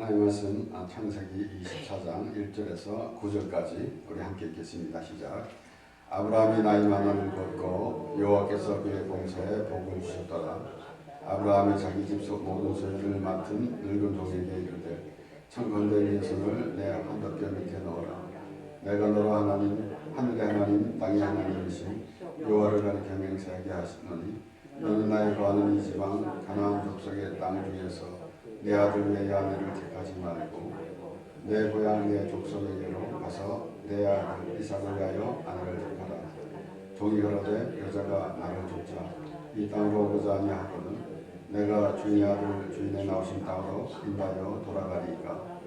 하나님 말씀 창세기 24장 1절에서 9절까지 우리 함께 읽겠습니다. 시작. 아브라함이 나이 많음을 걷고 여호와께서 그의 봉사에 복을 주셨더라. 아브라함이 자기 집 모든 소유를 맡은 늙은 종에게 이르되 청컨대 네 손을 내 한덮개 밑에 넣어라. 내가 너로 하나님 하늘의 하나님 땅의 하나님이신 여호와를 가리켜 맹세하게 하시노니 너는 나의 거하는 이 지방 가나안 족속의 땅 중에서 내 아들 내 아내를 택하지 말고 내 고향 내 족속에게로 가서 내 아들 이삭을 위하여 아내를 택하라. 종이 가로되 여자가 나를 쫓아 이 땅으로 오고자 아니하거든 내가 주인의 아들 주인의 나오신 땅으로 인하여 돌아가리이까.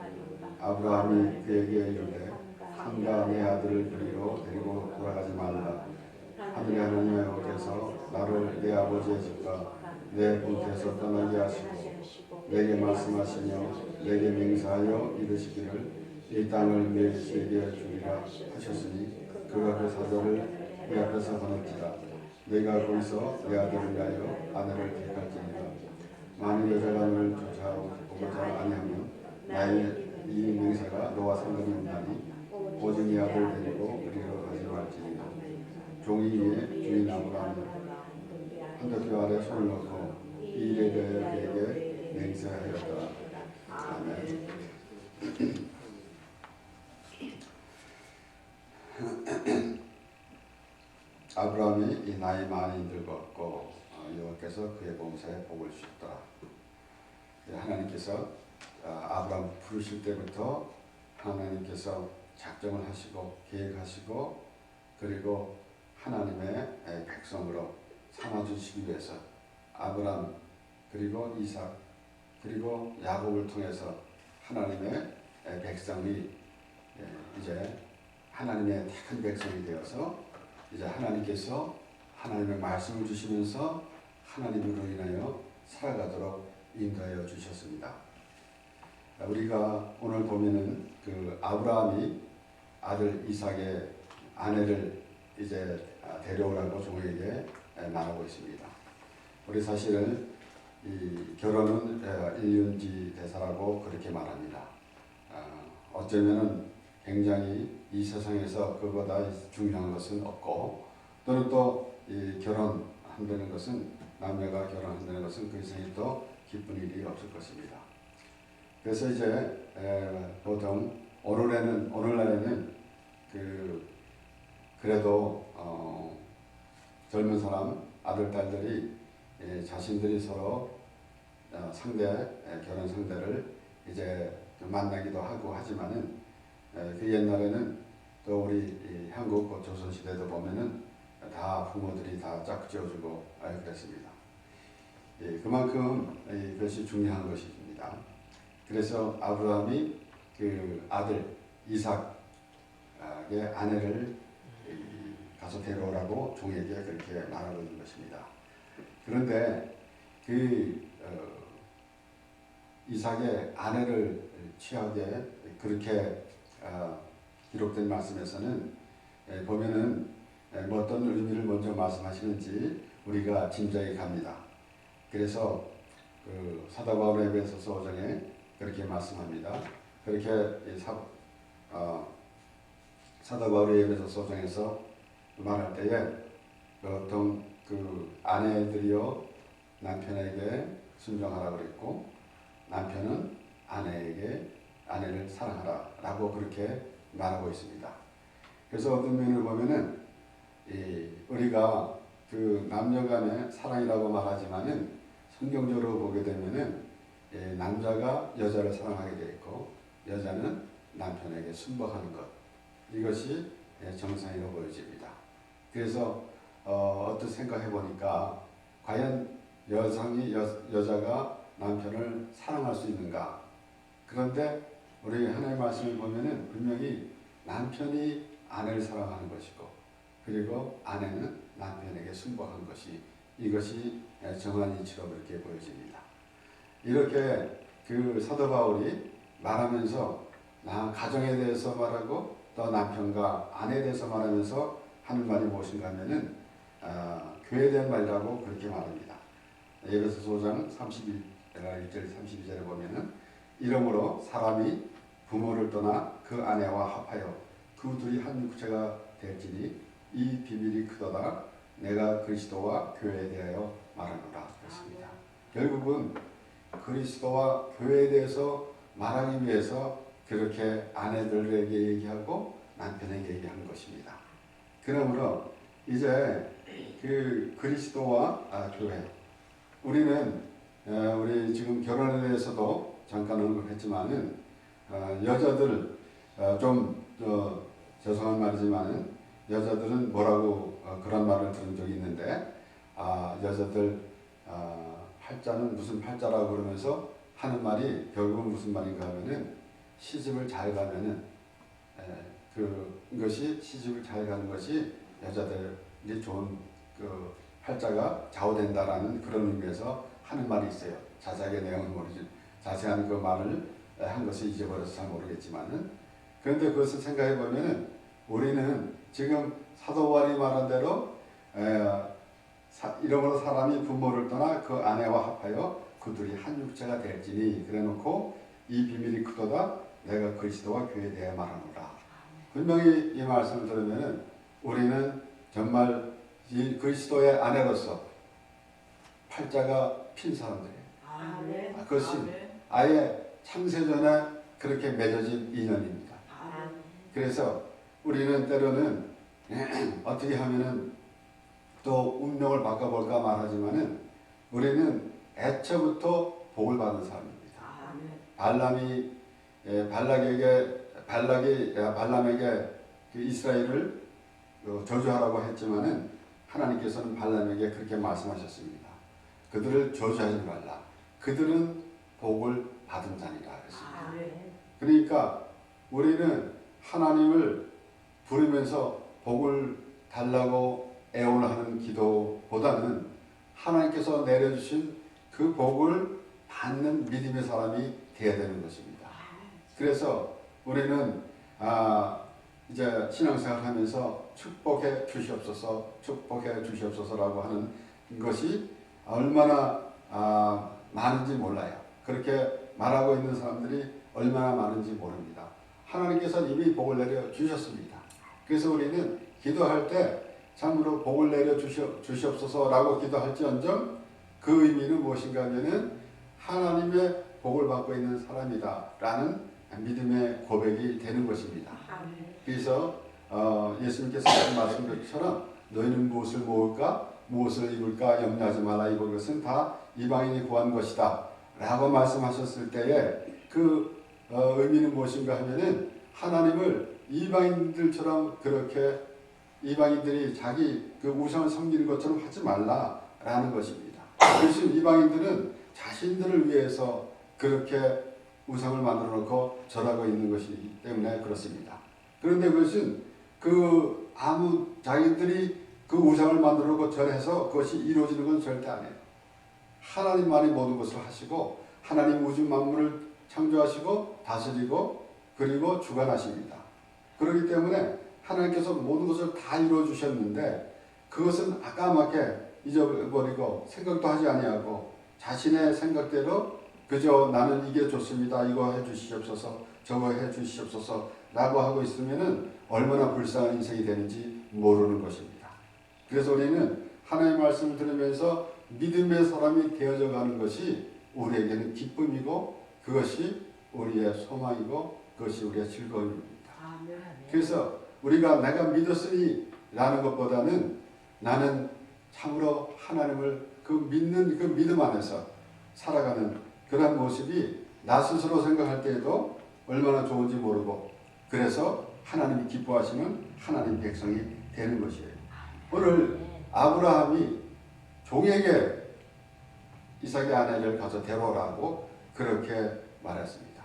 아브라함이 그에게 이르되 삼가 내 아들을 그리로 데리고 돌아가지 말라. 하늘의 하나님 여호와께서 나를 내 아버지의 집과 내 본태에서 떠나게 하시고 내게 말씀하시며 내게 맹세하여 이르시기를 이 땅을 내 씨에게 주리라 하셨으니 그가 그 사자를 내 앞에서 건널지라. 내가 거기서 내 아들을 위하여 아내를 택할지니라. 만일 여자가 너를 쫓아오고자 아니하면 나의 이 맹세가 너와 상관이 없나니 오직 네 아들 데리고 그리로 가지 말지니라. 종이 이에 주인 아브라함이 한덮개 아래 손을 넣고 이 일에 대하여 그에게 맹세하였더라. 아멘. 아브라함이 이 나이 많이 늙었고 여호와께서 그의 봉사에 복을 주셨더라. 하나님께서 아브라함 부르실 때부터 하나님께서 작정을 하시고 계획하시고 그리고 하나님의 백성으로 삼아주시기 위해서 아브라함 그리고 이삭 그리고 야곱을 통해서 하나님의 백성이 이제 하나님의 택한 백성이 되어서 이제 하나님께서 하나님의 말씀을 주시면서 하나님으로 인하여 살아가도록 인도하여 주셨습니다. 우리가 오늘 보면은 그 아브라함이 아들 이삭의 아내를 이제 데려오라고 종에게 말하고 있습니다. 우리 사실은 이 결혼은 일륜지 대사라고 그렇게 말합니다. 어쩌면은 굉장히 이 세상에서 그보다 중요한 것은 없고 또는 또 이 결혼한다는 것은 남녀가 결혼한다는 것은 그 이상이 또 기쁜 일이 없을 것입니다. 그래서 이제 보통 오늘날에는 그래도 젊은 사람 아들 딸들이 자신들이 서로 결혼 상대를 이제 만나기도 하고 하지만은 그 옛날에는 또 우리 한국 조선 시대도 보면은 다 부모들이 다 짝지어주고 그랬습니다. 그만큼 그것이 중요한 것입니다. 그래서 아브라함이 그 아들 이삭의 아내를 가서 데려오라고 종에게 그렇게 말하고 있는 것입니다. 그런데 그 이삭의 아내를 취하게 그렇게 기록된 말씀에서는 보면은 어떤 의미를 먼저 말씀하시는지 우리가 짐작이 갑니다. 그래서 그 사도 바울의 에베소서 5장에 그렇게 말씀합니다. 그렇게 사도 바울의 에베소서 5장에서 말할 때에 보통 그 아내들이요 남편에게 순종하라 그랬고 남편은 아내를 사랑하라라고 그렇게 말하고 있습니다. 그래서 어떤 면을 보면은 우리가 그 남녀간의 사랑이라고 말하지만은 성경적으로 보게 되면은 남자가 여자를 사랑하게 되어 있고 여자는 남편에게 순복하는 것 이것이 정상이라고 보여집니다. 그래서 어떻게 생각해 보니까 과연 여자가 남편을 사랑할 수 있는가? 그런데 우리 하나님의 말씀을 보면은 분명히 남편이 아내를 사랑하는 것이고 그리고 아내는 남편에게 순복한 것이 이것이 정한 이치로 그렇게 보여집니다. 이렇게 그 사도 바울이 말하면서 가정에 대해서 말하고 또 남편과 아내에 대해서 말하면서 하는 말이 무엇인가 하면은 교회에 대한 말이라고 그렇게 말합니다. 에베소서 5장 1절 32절에 보면은 이러므로 사람이 부모를 떠나 그 아내와 합하여 그 둘이 한 육체가 될지니 이 비밀이 크도다. 내가 그리스도와 교회에 대하여 말하노라 그랬습니다. 결국은 그리스도와 교회에 대해서 말하기 위해서 그렇게 아내들에게 얘기하고 남편에게 얘기하는 것입니다. 그러므로 이제 그 그리스도와 교회, 우리는 우리 지금 결혼에 대해서도 잠깐 언급했지만은 여자들 좀 죄송한 말이지만은 여자들은 뭐라고 그런 말을 들은 적이 있는데 여자들 팔자는 무슨 팔자라고 그러면서 하는 말이 결국은 무슨 말인가 하면은 시집을 잘 가면은 그것이 시집을 잘 가는 것이 여자들이 좋은 그 팔자가 좌우된다라는 그런 의미에서 하는 말이 있어요. 자세하게 내용은 모르지 자세한 그 말을 한 것을 잊어버려서 잘 모르겠지만은 그런데 그것을 생각해 보면은 우리는 지금 사도 바울이 말한 대로 이러므로 사람이 부모를 떠나 그 아내와 합하여 그들이 한 육체가 될지니 그래놓고 이 비밀이 크도다. 내가 그리스도와 교회에 대해 말하노라. 분명히 이 말씀을 들으면은 우리는 정말 이 그리스도의 아내로서 팔자가 핀 사람들이에요. 그것이 아예 창세전에 그렇게 맺어진 인연입니다. 그래서 우리는 때로는 어떻게 하면은 또 운명을 바꿔볼까 말하지만은 우리는 애초부터 복을 받은 사람입니다. 발람에게 그 이스라엘을 저주하라고 했지만은 하나님께서는 발람에게 그렇게 말씀하셨습니다. 그들을 저주하지 말라. 그들은 복을 받은 자니라 그랬습니다. 그러니까 우리는 하나님을 부르면서 복을 달라고 애원하는 기도보다는 하나님께서 내려주신 그 복을 받는 믿음의 사람이 되어야 되는 것입니다. 그래서 우리는 이제 신앙생활 하면서 축복해 주시옵소서라고 하는 것이 얼마나 많은지 몰라요. 그렇게 말하고 있는 사람들이 얼마나 많은지 모릅니다. 하나님께서 이미 복을 내려 주셨습니다. 그래서 우리는 기도할 때 참으로 복을 내려 주시옵소서라고 기도할지언정 그 의미는 무엇인가 하면은 하나님의 복을 받고 있는 사람이다라는 믿음의 고백이 되는 것입니다. 그래서 예수님께서 하신 말씀처럼 너희는 무엇을 모을까 무엇을 입을까 염려하지 말라. 입을 것은 다 이방인이 구한 것이다 라고 말씀하셨을 때에 그 의미는 무엇인가 하면은 하나님을 이방인들처럼 그렇게 이방인들이 자기 그 우상을 섬기는 것처럼 하지 말라라는 것입니다. 그래서 이방인들은 자신들을 위해서 그렇게 우상을 만들어 놓고 절하고 있는 것이기 때문에 그렇습니다. 그런데 그것은 자기들이 그 우상을 만들어 놓고 절해서 그것이 이루어지는 건 절대 아니에요. 하나님만이 모든 것을 하시고 하나님 우주 만물을 창조하시고 다스리고 그리고 주관하십니다. 그렇기 때문에 하나님께서 모든 것을 다 이루어 주셨는데 그것은 아까맣게 잊어버리고 생각도 하지 아니하고 자신의 생각대로 그저 나는 이게 좋습니다. 이거 해 주시옵소서 저거 해 주시옵소서 라고 하고 있으면은 얼마나 불쌍한 인생이 되는지 모르는 것입니다. 그래서 우리는 하나님의 말씀을 들으면서 믿음의 사람이 되어져 가는 것이 우리에게는 기쁨이고 그것이 우리의 소망이고 그것이 우리의 즐거움입니다. 그래서 우리가 내가 믿었으니 라는 것보다는 나는 참으로 하나님을 그 믿는 그 믿음 안에서 살아가는 그런 모습이 나 스스로 생각할 때에도 얼마나 좋은지 모르고 그래서 하나님이 기뻐하시는 하나님 백성이 되는 것이에요. 오늘 아브라함이 종에게 이삭의 아내를 가서 데려오라고 그렇게 말했습니다.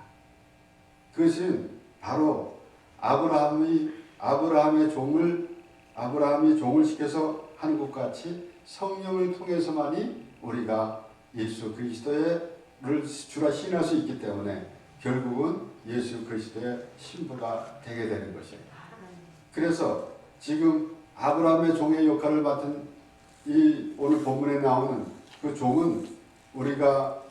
그것은 바로 아브라함이 종을 시켜서 하는 것 같이 성령을 통해서만이 우리가 예수 그리스도를 주라 신할 수 있기 때문에 결국은 예수 그리스도의 신부가 되게 되는 것이에요. 그래서 지금 아브라함의 종의 역할을 맡은 이 오늘 본문에 나오는 그 종은 우리가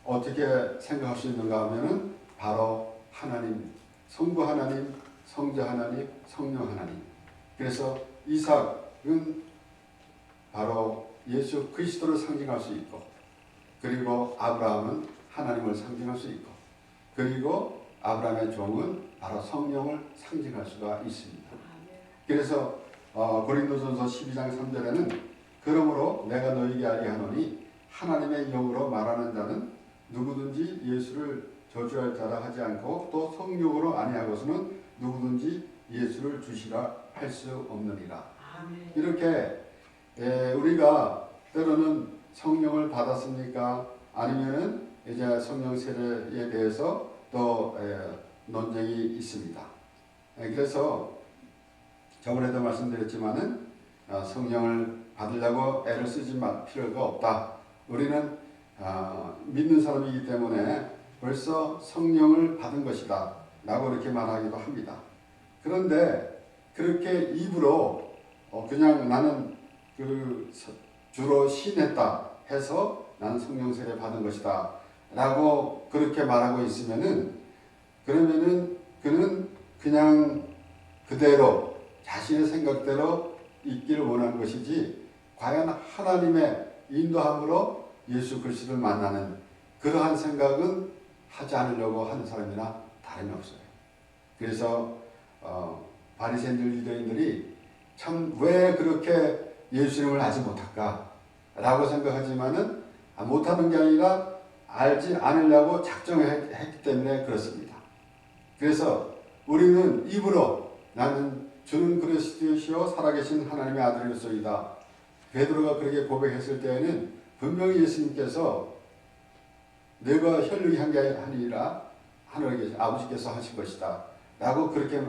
어떻게 생각할 수 있는가 하면은 바로 하나님, 성부 하나님, 성자 하나님, 성령 하나님. 그래서 이삭은 바로 예수 그리스도를 상징할 수 있고, 그리고 아브라함은 하나님을 상징할 수 있고, 그리고 아브라함의 종은 바로 성령을 상징할 수가 있습니다. 그래서 고린도전서 12장 3절에는 그러므로 내가 너희에게 알리하노니 하나님의 영으로 말하는 자는 누구든지 예수를 저주할 자라 하지 않고 또 성령으로 아니하고서는 누구든지 예수를 주시라 할 수 없느니라. 이렇게 우리가 때로는 성령을 받았습니까? 아니면은 이제 성령 세례에 대해서 또 논쟁이 있습니다. 그래서 저번에도 말씀드렸지만은 성령을 받으려고 애를 쓰지 말 필요가 없다. 우리는 믿는 사람이기 때문에 벌써 성령을 받은 것이다 라고 이렇게 말하기도 합니다. 그런데 그렇게 입으로 그냥 나는 주로 신했다 해서 나는 성령 세례 받은 것이다 라고 그렇게 말하고 있으면은, 그러면은 그는 그냥 그대로 자신의 생각대로 있기를 원하는 것이지, 과연 하나님의 인도함으로 예수 그리스도를 만나는 그러한 생각은 하지 않으려고 하는 사람이나 다름이 없어요. 그래서 바리새인들, 유대인들이 참 왜 그렇게 예수님을 알지 못할까 라고 생각하지만은 못하는 게 아니라 알지 않으려고 작정했기 때문에 그렇습니다. 그래서 우리는 입으로 나는 주는 그리스도시요 살아계신 하나님의 아들이소이다, 베드로가 그렇게 고백했을 때에는 분명히 예수님께서 내가 혈육이 한 게 아니라 하늘에 계신 아버지께서 하신 것이다 라고 그렇게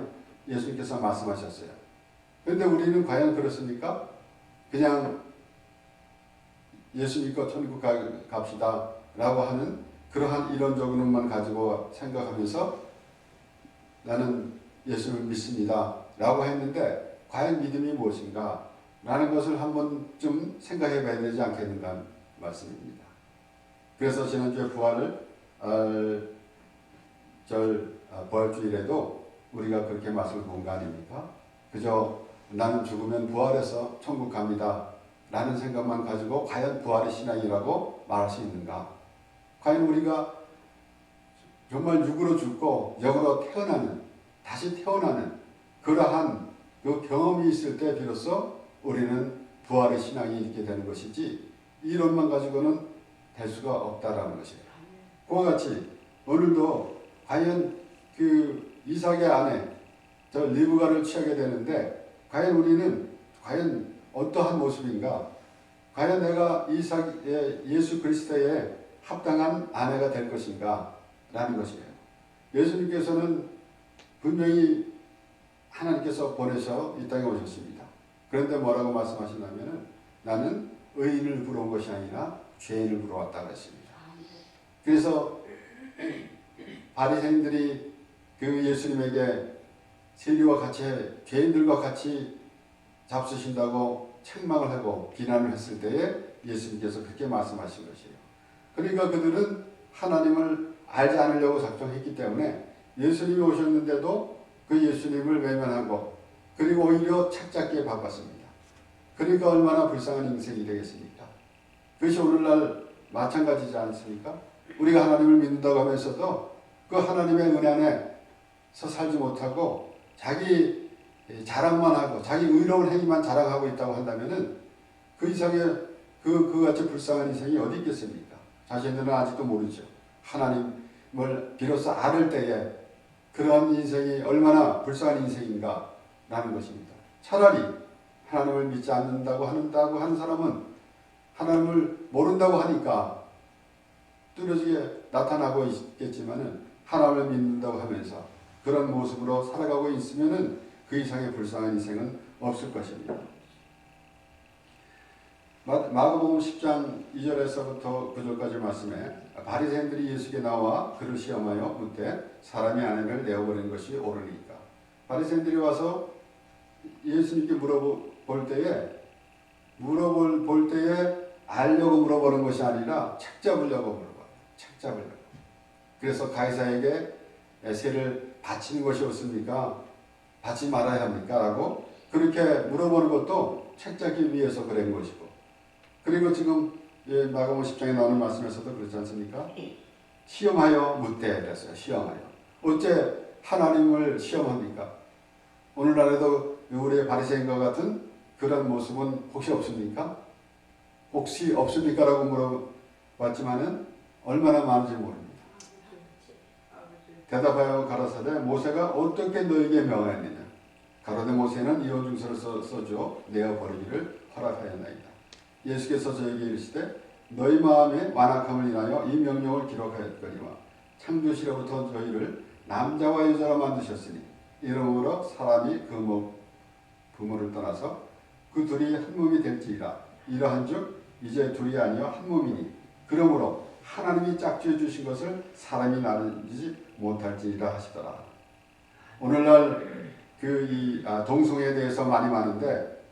예수님께서 말씀하셨어요. 그런데 우리는 과연 그렇습니까? 그냥 예수 믿고 천국 갑시다 라고 하는 그러한 이론적으로만 가지고 생각하면서 나는 예수를 믿습니다 라고 했는데 과연 믿음이 무엇인가 라는 것을 한 번쯤 생각해 봐야 되지 않겠는가 말씀입니다. 그래서 지난주에 부활주일에도 우리가 그렇게 말씀을 본 거 아닙니까? 그저 나는 죽으면 부활해서 천국 갑니다 라는 생각만 가지고 과연 부활의 신앙이라고 말할 수 있는가? 과연 우리가 정말 육으로 죽고 영으로 태어나는, 다시 태어나는 그러한 그 경험이 있을 때 비로소 우리는 부활의 신앙이 있게 되는 것이지, 이론만 가지고는 될 수가 없다라는 것이에요. 그와 같이 오늘도 과연 그 이삭의 아내 저 리브가를 취하게 되는데 과연 우리는 과연 어떠한 모습인가? 과연 내가 이삭의 예수 그리스도의 합당한 아내가 될 것인가? 라는 것이에요. 예수님께서는 분명히 하나님께서 보내서 이 땅에 오셨습니다. 그런데 뭐라고 말씀하시냐면은 나는 의인을 부러운 것이 아니라 죄인을 부러웠다 그랬습니다. 그래서 바리새인들이 그 예수님에게 세리와 같이 죄인들과 같이 잡수신다고 책망을 하고 비난을 했을 때에 예수님께서 그렇게 말씀하신 것이에요. 그러니까 그들은 하나님을 알지 않으려고 작정했기 때문에 예수님이 오셨는데도 그 예수님을 외면하고 그리고 오히려 책잡기에 바빴습니다. 그러니까 얼마나 불쌍한 인생이 되겠습니까? 그것이 오늘날 마찬가지지 않습니까? 우리가 하나님을 믿는다고 하면서도 그 하나님의 은혜 안에서 살지 못하고 자기 자랑만 하고 자기 의로운 행위만 자랑하고 있다고 한다면은 그 이상의 그같이 불쌍한 인생이 어디 있겠습니까? 자신들은 아직도 모르죠. 하나님을 비로소 알을 때에 그런 인생이 얼마나 불쌍한 인생인가 라는 것입니다. 차라리 하나님을 믿지 않는다고 하는 사람은 하나님을 모른다고 하니까 뚜렷하게 나타나고 있겠지만은 하나님을 믿는다고 하면서 그런 모습으로 살아가고 있으면은 그 이상의 불쌍한 인생은 없을 것입니다. 마가복음 10장 2절에서부터 9절까지 말씀에 바리새인들이 예수께 나와 그를 시험하여 묻되 사람이 아내를 내어버리는 것이 옳으니까. 바리새인들이 와서 예수님께 물어볼 때에 알려고 물어보는 것이 아니라 책 잡으려고 물어봐요. 책잡으려고. 그래서 가이사에게 세를 바치는 것이 옳습니까? 받지 말아야 합니까? 라고 그렇게 물어보는 것도 책잡기 위해서 그런 것이고, 그리고 지금 마가복음 10장에 나오는 말씀에서도 그렇지 않습니까? 시험하여 묻되 그랬어요. 시험하여. 어째 하나님을 시험합니까? 오늘날에도 우리의 바리새인과 같은 그런 모습은 혹시 없습니까? 혹시 없습니까? 라고 물어봤지만은 얼마나 많은지 모릅니다. 대답하여 가라사대 모세가 어떻게 너에게 명하였느냐? 가로되 모세는 이혼증서를 써줘 내어 버리기를 허락하였나이다. 예수께서 저에게 이르시되 너희 마음에 완악함을 인하여 이 명령을 기록하였거니와 창조시로부터 저희를 남자와 여자로 만드셨으니 이러므로 사람이 그 부모를 떠나서 그 둘이 한 몸이 될지이다. 이러한즉 이제 둘이 아니여 한 몸이니 그러므로 하나님이 짝지어 주신 것을 사람이 나누지 못할지이다 하시더라. 오늘날 동성애에 대해서 많이 많은데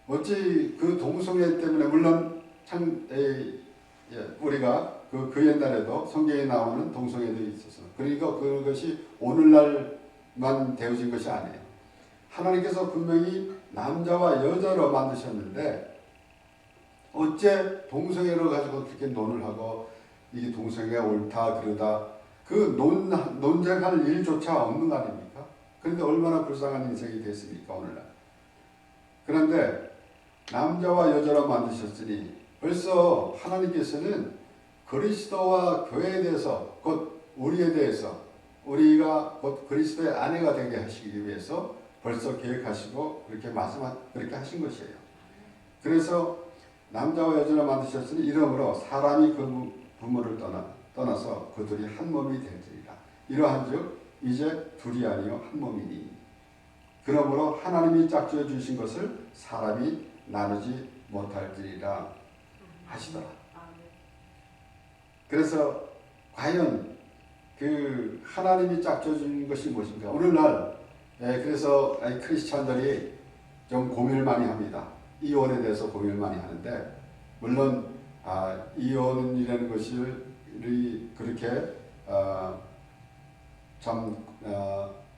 어찌 그 동성애 때문에 물론 우리가 그 옛날에도 성경에 나오는 동성애도 있었어. 그러니까 그것이 오늘날만 되어진 것이 아니에요. 하나님께서 분명히 남자와 여자로 만드셨는데 어째 동성애를 가지고 그렇게 논을 하고 이게 동성애가 옳다 그러다 그 논쟁할 일조차 없는 거 아닙니까? 그런데 얼마나 불쌍한 인생이 됐습니까 오늘날. 그런데 남자와 여자로 만드셨으니 벌써 하나님께서는 그리스도와 교회에 대해서 곧 우리에 대해서 우리가 곧 그리스도의 아내가 되게 하시기 위해서 벌써 계획하시고 그렇게 하신 것이에요. 그래서 남자와 여자로 만드셨으니 이러므로 사람이 그 부모를 떠나서 그들이 한 몸이 될지니라. 이러한즉 이제 둘이 아니요 한 몸이니 그러므로 하나님이 짝지어 주신 것을 사람이 나누지 못할지니라 하시더라. 그래서 과연 그 하나님이 짝지어 주신 것이 무엇인가? 오늘날 그래서 크리스찬들이 좀 고민을 많이 합니다. 이혼에 대해서 고민을 많이 하는데 물론 이혼이라는 것이 그렇게 참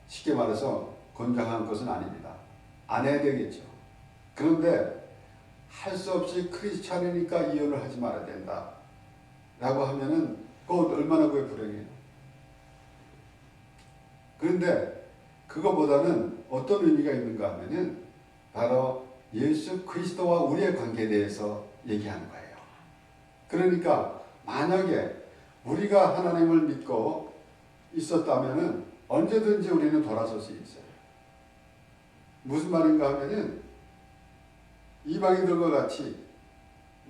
쉽게 말해서 건강한 것은 아닙니다. 안 해야 되겠죠. 그런데 할 수 없이 크리스찬이니까 이혼을 하지 말아야 된다 라고 하면은 그거 얼마나 그게 불행해요. 그런데 그거보다는 어떤 의미가 있는가 하면은 바로 예수 그리스도와 우리의 관계에 대해서 얘기하는 거예요. 그러니까 만약에 우리가 하나님을 믿고 있었다면은 언제든지 우리는 돌아설 수 있어요. 무슨 말인가 하면은 이방인들과 같이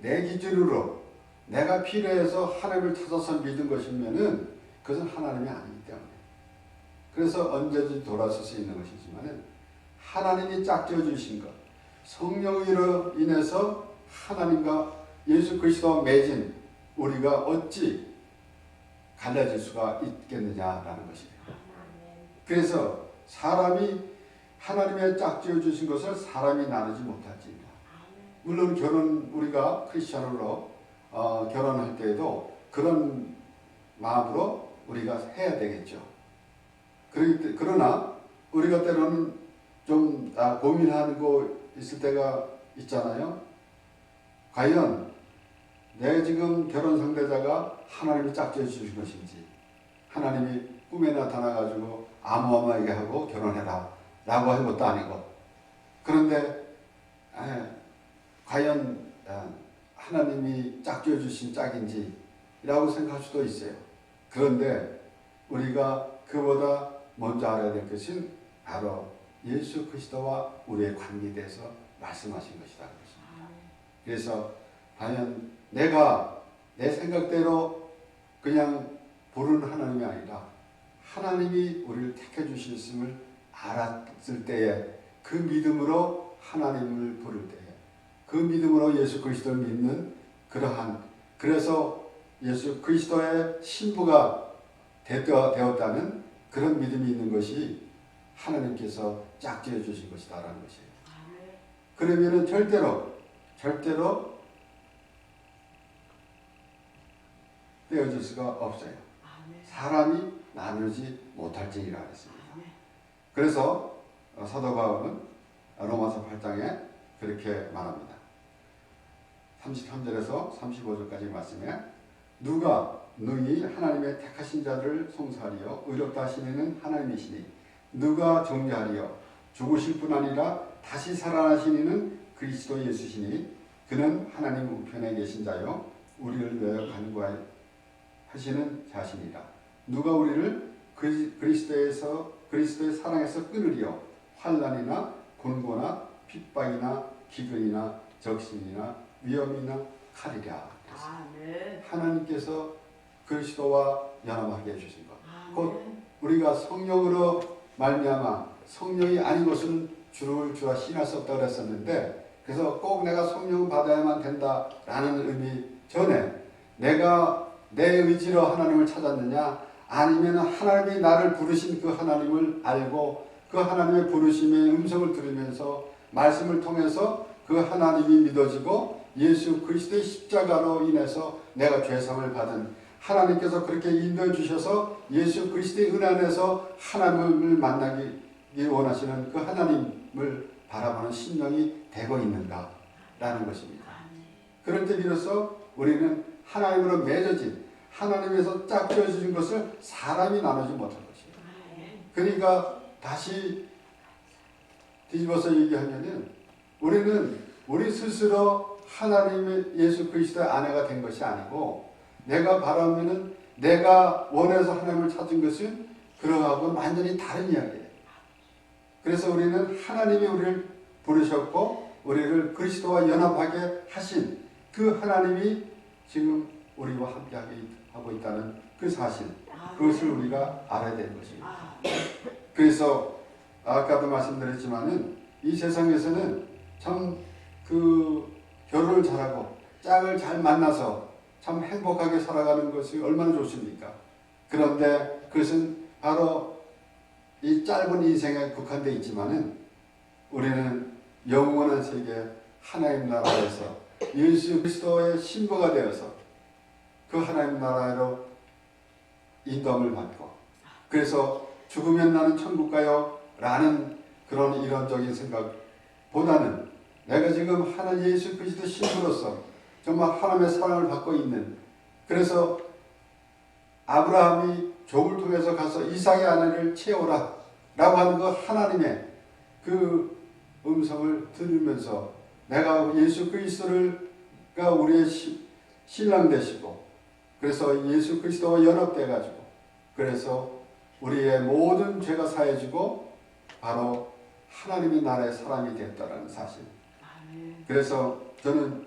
내 기준으로 내가 필요해서 하나님을 찾아서 믿은 것이면은 그것은 하나님이 아니기 때문에 그래서 언제든지 돌아설 수 있는 것이지만은 하나님이 짝지어 주신 것 성령으로 인해서 하나님과 예수 그리스도와 맺은 우리가 어찌 갈라질 수가 있겠느냐라는 것이에요. 그래서 사람이 하나님의 짝지어 주신 것을 사람이 나누지 못할지니라. 물론 우리가 크리스천으로 결혼할 때에도 그런 마음으로 우리가 해야 되겠죠. 그러나 우리가 때로는 좀 고민하고 있을 때가 있잖아요. 과연 내 지금 결혼 상대자가 하나님이 짝지어 주신 것인지 하나님이 꿈에 나타나가지고 아무에게 하고 결혼해라 라고 한 것도 아니고 그런데 과연 하나님이 짝지어 주신 짝인지 라고 생각할 수도 있어요. 그런데 우리가 그보다 먼저 알아야 될 것은 바로 예수 그리스도와 우리의 관계에 대해서 말씀하신 것이다. 그래서 과연 내가 내 생각대로 그냥 부르는 하나님이 아니라 하나님이 우리를 택해 주셨음을 알았을 때에 그 믿음으로 하나님을 부를 때에 그 믿음으로 예수 그리스도를 믿는 그래서 예수 그리스도의 신부가 되었다는 그런 믿음이 있는 것이 하나님께서 짝지어 주신 것이다라는 것이에요. 그러면은 절대로 떼어질 수가 없어요. 아멘. 사람이 나누지 못할지니라 했습니다. 아멘. 그래서 사도 바울은 로마서 8장에 그렇게 말합니다. 33절에서 35절까지 말씀에 누가 능히 하나님의 택하신 자들을 송사하리요 의롭다 하신 이는 하나님이시니 누가 정죄하리요 죽으실 뿐 아니라 다시 살아나신 이는 그리스도 예수시니 그는 하나님 우편에 계신 자요 우리를 위하여 간구하시는 자신이라. 누가 우리를 그리스도의 사랑에서 끊으리요 환난이나 곤고나 핍박이나 기근이나 적신이나 위험이나 칼이랴. 아멘. 하나님께서 그리스도와 연합하게 해주신 것. 곧 아멘. 우리가 성령으로 말미암아 성령이 아닌 것은 주라 신할 수 없다고 그랬었는데 그래서 꼭 내가 성령 받아야만 된다라는 의미 전에 내가 내 의지로 하나님을 찾았느냐 아니면 하나님이 나를 부르신 그 하나님을 알고 그 하나님의 부르심의 음성을 들으면서 말씀을 통해서 그 하나님이 믿어지고 예수 그리스도의 십자가로 인해서 내가 죄상을 받은 하나님께서 그렇게 인도해 주셔서 예수 그리스도의 은 안에서 하나님을 만나기 원하시는 그 하나님을 바라보는 심령이 되고 있는가라는 것입니다. 그럴 때 비로소 우리는 하나님으로 맺어진 하나님에서 짝지어진 것을 사람이 나누지 못할 것이에요. 그러니까 다시 뒤집어서 얘기하면은 우리는 우리 스스로 하나님의 예수 그리스도의 아내가 된 것이 아니고 내가 바라면은 내가 원해서 하나님을 찾은 것은 그러하고는 완전히 다른 이야기예요. 그래서 우리는 하나님이 우리를 부르셨고 우리를 그리스도와 연합하게 하신 그 하나님이 지금 우리와 함께 하고 있다는 그 사실 그것을 우리가 알아야 되는 것입니다. 그래서 아까도 말씀드렸지만은 이 세상에서는 참 그 결혼을 잘하고 짝을 잘 만나서 참 행복하게 살아가는 것이 얼마나 좋습니까? 그런데 그것은 바로 이 짧은 인생에 국한되어 있지만은 우리는 영원한 세계 하나님 나라에서 예수 그리스도의 신부가 되어서 그 하나님 나라로 인도함을 받고 그래서 죽으면 나는 천국 가요 라는 그런 이론적인 생각보다는 내가 지금 하나님 예수 그리스도 신부로서 정말 하나님의 사랑을 받고 있는 그래서 아브라함이 족을 통해서 가서 이삭의 아내를 채워라 라고 하는 그 하나님의 그 음성을 들으면서 내가 예수 그리스도가 우리의 신랑 되시고 그래서 예수 그리스도와 연합돼 가지고 그래서 우리의 모든 죄가 사해지고 바로 하나님의 나라의 사람이 됐다라는 사실. 그래서 저는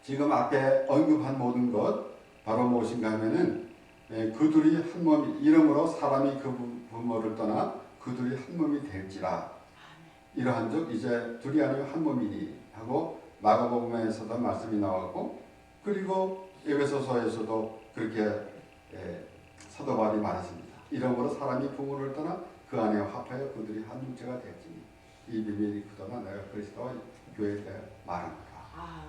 지금 앞에 언급한 모든 것 바로 무엇인가 하면은 그들이 한 몸 이름으로 사람이 그 부모를 떠나 그들이 한 몸이 될지라 이러한즉 이제 둘이 아니면 한 몸이니 하고 마가복음에서도 말씀이 나왔고 그리고 에베소서에서도 그렇게 사도 바울이 말했습니다. 이러므로 사람이 부모를 떠나 그 안에 합하여 그들이 한 육체가 됐지니 이 비밀이 그도나 내가 그리스도와 교회에 대해 말합니다.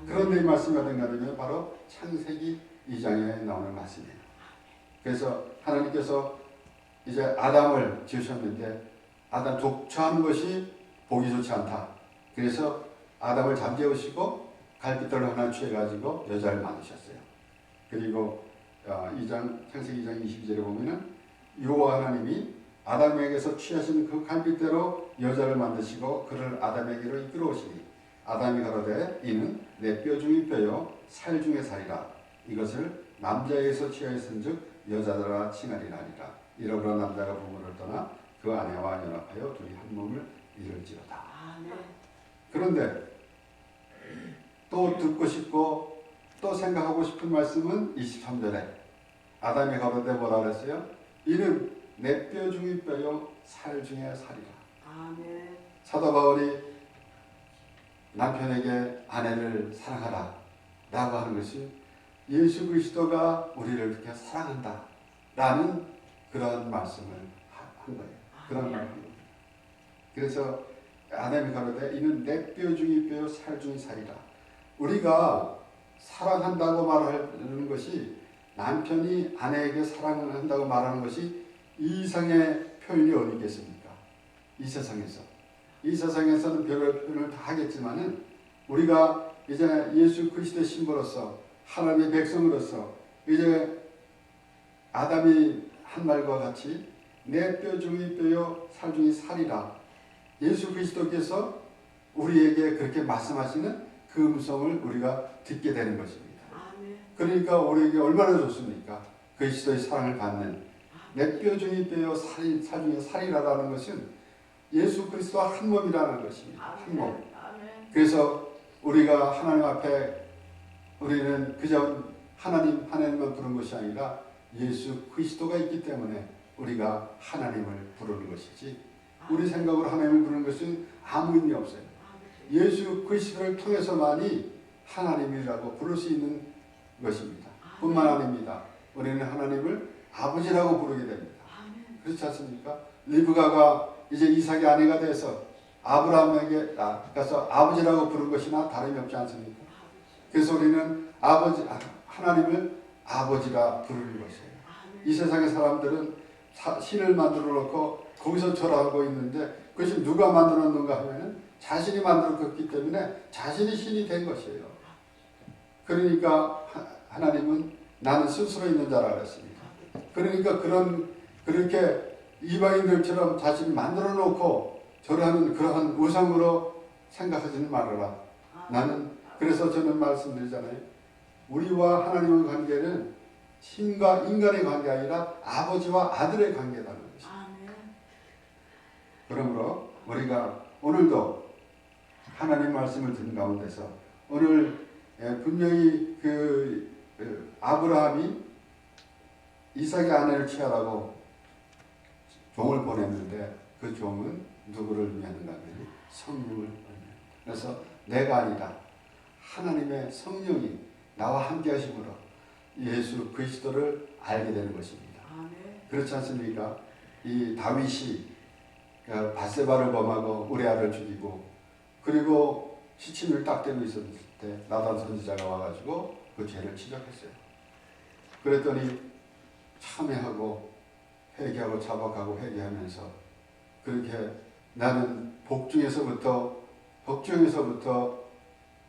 그런데 이 말씀이 어딘가 하면 바로 창세기 2장에 나오는 말씀이에요. 그래서 하나님께서 이제 아담을 지으셨는데 아담 독처하는 것이 보기 좋지 않다. 그래서 아담을 잠재우시고 갈빗돌 하나 취해가지고 여자를 만드셨어요. 그리고 창세기 2장 22절에 보면은 여호와 하나님이 아담에게서 취하신 그 갈빗대로 여자를 만드시고 그를 아담에게로 이끌어오시니 아담이 가로되 이는 내 뼈 중의 뼈요 살 중의 살이라 이것을 남자에게서 취하였은즉 여자들아 칭하리라 하니라 이러므로 남자가 부모를 떠나 그 아내와 연합하여 둘이 한 몸을 이룰지로다. 그런데 또 듣고 싶고 또 생각하고 싶은 말씀은 23절에 아담이 가로되 뭐라 그랬어요? 이는 내 뼈 중의 뼈요 살 중의 살이라. 아멘. 사도 바울이 남편에게 아내를 사랑하라 라고 하는 것이 예수 그리스도가 우리를 그렇게 사랑한다 라는 그런 말씀을 한 거예요. 그런 말을 한 거예요. 그래서 아담이 가로되 이는 내 뼈 중의 뼈요 살 중의 살이라. 우리가 사랑한다고 말하는 것이 남편이 아내에게 사랑을 한다고 말하는 것이 이 이상의 표현이 어디 있겠습니까? 이 세상에서. 이 세상에서는 별의 표현을 다 하겠지만은 우리가 이제 예수 그리스도의 신부로서 하나님의 백성으로서 이제 아담이 한 말과 같이 내 뼈 중의 뼈요 살 중의 살이라 예수 그리스도께서 우리에게 그렇게 말씀하시는 그 음성을 우리가 듣게 되는 것입니다. 아멘. 그러니까 우리에게 얼마나 좋습니까? 그리스도의 사랑을 받는 내 뼈 중의 뼈요 살 중의 살이라는 것은 예수 그리스도와 한 몸이라는 것입니다. 한 몸. 아멘. 그래서 우리가 하나님 앞에 우리는 그저 하나님만 부르는 것이 아니라 예수 그리스도가 있기 때문에 우리가 하나님을 부르는 것이지 우리 생각으로 하나님을 부르는 것은 아무 의미 없어요. 예수 그리스도를 통해서만이 하나님이라고 부를 수 있는 것입니다. 뿐만 아닙니다. 우리는 하나님을 아버지라고 부르게 됩니다. 그렇지 않습니까? 리브가가 이제 이삭의 아내가 돼서 아브라함에게 가서 아버지라고 부른 것이나 다름이 없지 않습니까? 그래서 우리는 하나님을 아버지라 부르는 것이에요. 이 세상의 사람들은 신을 만들어 놓고 거기서 절하고 있는데 그것이 누가 만들어 놓는가 하면은 자신이 만들었기 때문에 자신이 신이 된 것이에요. 그러니까 하나님은 나는 스스로 있는 자라 그랬습니다. 그러니까 그렇게 이방인들처럼 자신이 만들어 놓고 절하는 그러한 우상으로 생각하지는 말아라. 나는 그래서 저는 말씀드리잖아요. 우리와 하나님의 관계는 신과 인간의 관계가 아니라 아버지와 아들의 관계라는 것입니다. 그러므로 우리가 오늘도 하나님 말씀을 듣는 가운데서 오늘 분명히 아브라함이 이삭의 아내를 취하라고 종을 보냈는데 그 종은 누구를 의미하는가 하면 성령을 의미합니다. 그래서 내가 아니라 하나님의 성령이 나와 함께 하심으로 예수 그리스도를 알게 되는 것입니다. 그렇지 않습니까? 이 다윗이 바세바를 범하고 우리아를 죽이고 그리고 시침을 딱 대고 있었을 때 나단 선지자가 와가지고 그 죄를 지적했어요. 그랬더니 참회하고 회개하고 자박하고 회개하면서 그렇게 나는 복중에서부터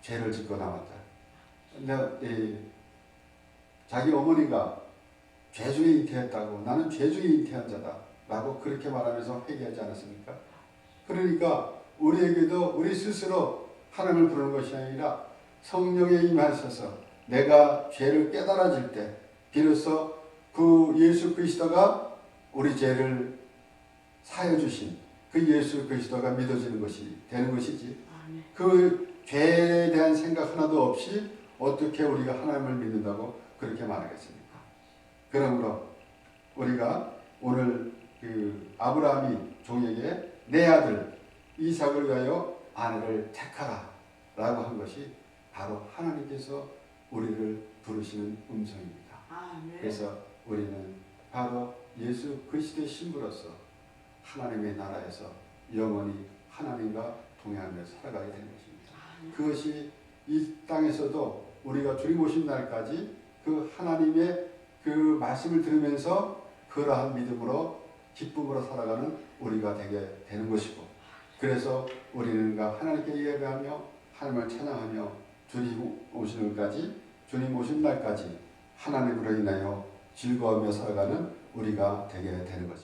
죄를 짓고 나왔다. 자기 어머니가 죄 중에 잉태했다고 나는 죄 중에 잉태한 자다 라고 그렇게 말하면서 회개하지 않았습니까? 그러니까 우리에게도 우리 스스로 하나님을 부르는 것이 아니라 성령에 임하셔서 내가 죄를 깨달아질 때 비로소 그 예수 그리스도가 우리 죄를 사해 주신 그 예수 그리스도가 믿어지는 것이 되는 것이지 그 죄에 대한 생각 하나도 없이 어떻게 우리가 하나님을 믿는다고 그렇게 말하겠습니까? 그러므로 우리가 오늘 아브라함이 종에게 내 아들 이삭을 위하여 아내를 택하라 라고 한 것이 바로 하나님께서 우리를 부르시는 음성입니다. 그래서 우리는 바로 예수 그리스도의 신부로서 하나님의 나라에서 영원히 하나님과 동행하며 살아가게 되는 것입니다. 그것이 이 땅에서도 우리가 주님 오신 날까지 그 하나님의 그 말씀을 들으면서 그러한 믿음으로 기쁨으로 살아가는 우리가 되게 되는 것이고 그래서 우리는 하나님께 예배하며 하나님을 찬양하며 주님 오신 날까지 하나님으로 인하여 즐거워하며 살아가는 우리가 되게 되는 것입니다.